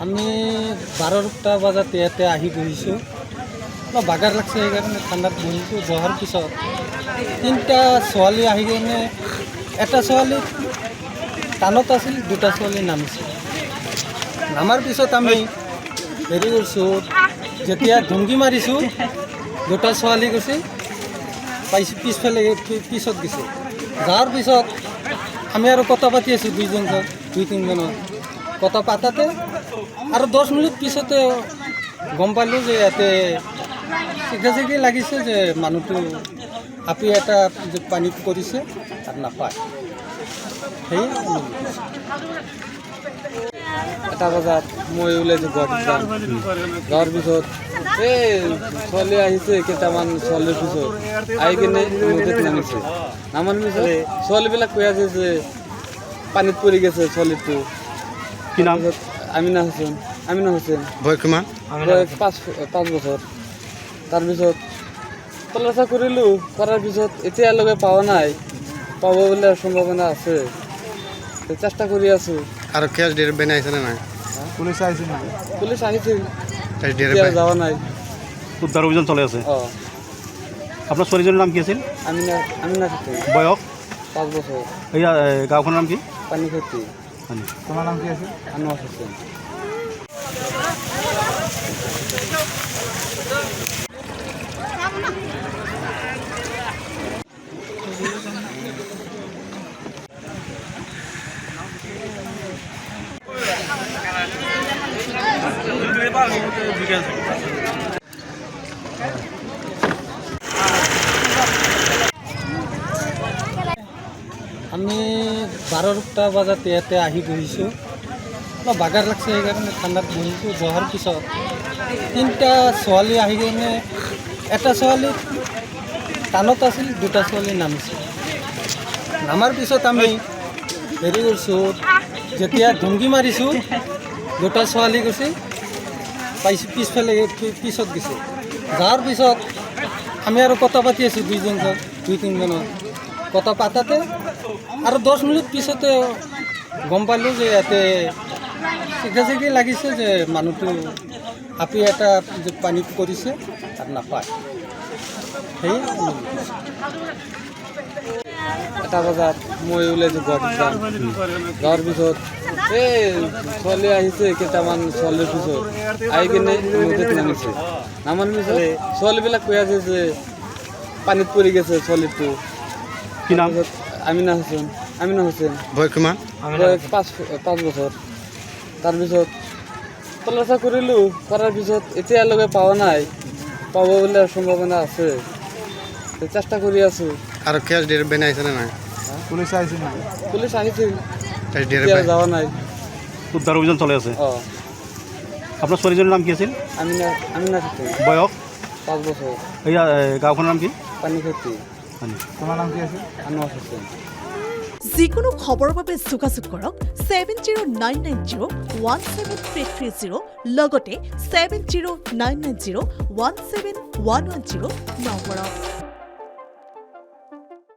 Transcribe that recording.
আমি 12টা বজাতে ইয়াতে আহি বহিছোঁ। অলপ বাগাৰ লাগছে, সেইকাৰণে ঠাণ্ডাত বহিছোঁ। বহাৰ পিছত 3টা ছোৱালী আহি কিনে, এটা ছোৱালী টানত আছিল, 2টা ছোৱালী নামিছিল। নামাৰ পিছত আমি হেৰি কৰিছোঁ, যেতিয়া ধুমকি মাৰিছোঁ 2টা ছোৱালী গৈছে, পাইছোঁ পিছফালে পিছত গৈছে। যোৱাৰ পিছত আমি আৰু কথা পাতি আছোঁ, 2-3জনৰ কথা পাতাতে আৰু 10 মিনিট পিছতে গম পালোঁ যে ইয়াতে চিগা লাগিছে যে মানুহটো আপি এটা যে পানীত পৰিছে আৰু নাপায়। সেই 1টা বজাত মই ওলাইছোঁ গুৱাহাটীত যাম। যোৱাৰ পিছত এই ছোৱালী আহিছে, কেইটামান ছোৱালীৰ পিছত আহি কিনে নদীত নামিছে। নামাৰ পিছত ছোৱালীবিলাক কৈ আছে যে পানীত পৰি গৈছে ছোৱালীটো। কি নাম? আমিনা হোসেন। বয়স কিমান? বয়স 5 বছৰ। তাৰপিছত তলাচা কৰিলোঁ, কৰাৰ পিছত এতিয়ালৈকে পোৱা নাই। পাব বোলে সম্ভাৱনা আছে, চেষ্টা কৰি আছোঁ। আৰু কেছ ডেৰ আহিছেনে নাই? পুলিচ আহিছিল, যোৱা নাই। উদ্ধাৰ অভিযান চলি আছে। আপোনাৰ ছোৱালীজনীৰ নাম কি আছিল? আমিনা হোসেন। বয়স? 5 বছৰ। এয়া গাঁওখনৰ নাম কি? পানীখেতি। তোমাৰ নাম কি আছিল? আনোয়াৰ হোসেন। আমি 12টা বজাতে ইয়াতে আহি বহিছোঁ। অলপ বাগাৰ লাগছে, সেইকাৰণে ঠাণ্ডাত বহিছোঁ। বহাৰ পিছত 3টা ছোৱালী আহি কিনে, এটা ছোৱালী টানত আছিল, 2টা ছোৱালী নামিছিল। নামাৰ পিছত আমি হেৰি কৰিছোঁ, যেতিয়া ধুমকি মাৰিছোঁ 2টা ছোৱালী গৈছে, পাইছোঁ পিছফালে পিছত গৈছে। যোৱাৰ পিছত আমি আৰু কথা পাতি আছোঁ, 2-3জনৰ কথা পাতাতে আৰু 10 মিনিট পিছতে গম পালোঁ যে ইয়াতে চিগা লাগিছে যে মানুহটো আপি এটা যে পানীত পৰিছে আৰু নাপায়। সেই 1টা বজাত মই ওলাইছোঁ গুৱাহাটীত যাম। যোৱাৰ পিছত এই ছোৱালী আহিছে, কেইটামান ছোৱালীৰ পিছত আহি কিনে নদীত নামিছে। নামাৰ পিছত ছোৱালীবিলাক কৈ আছে যে পানীত পৰি গৈছে ছোৱালীটো। কি নাম? আমিনা হোসেন। বয়স কিমান? বয়স 5 বছৰ। তাৰপিছত তলাচা কৰিলোঁ, কৰাৰ পিছত এতিয়ালৈকে পোৱা নাই। পাব বোলে সম্ভাৱনা আছে, চেষ্টা কৰি আছোঁ। আৰু কেছ ডেৰ আহিছেনে নাই? পুলিচ আহিছিল, যোৱা নাই। উদ্ধাৰ অভিযান চলি আছে। আপোনাৰ ছোৱালীজনীৰ নাম কি আছিল? আমিনা হোসেন। বয়স? 5 বছৰ। এয়া গাঁওখনৰ নাম কি? পানীখেতি। তোমাৰ নাম কি আছিল? আনোয়াৰ হোসেন। যিকোনো খবৰৰ বাবে যোগাযোগ কৰক 7099017330 লগতে 7099017110 নম্বৰত।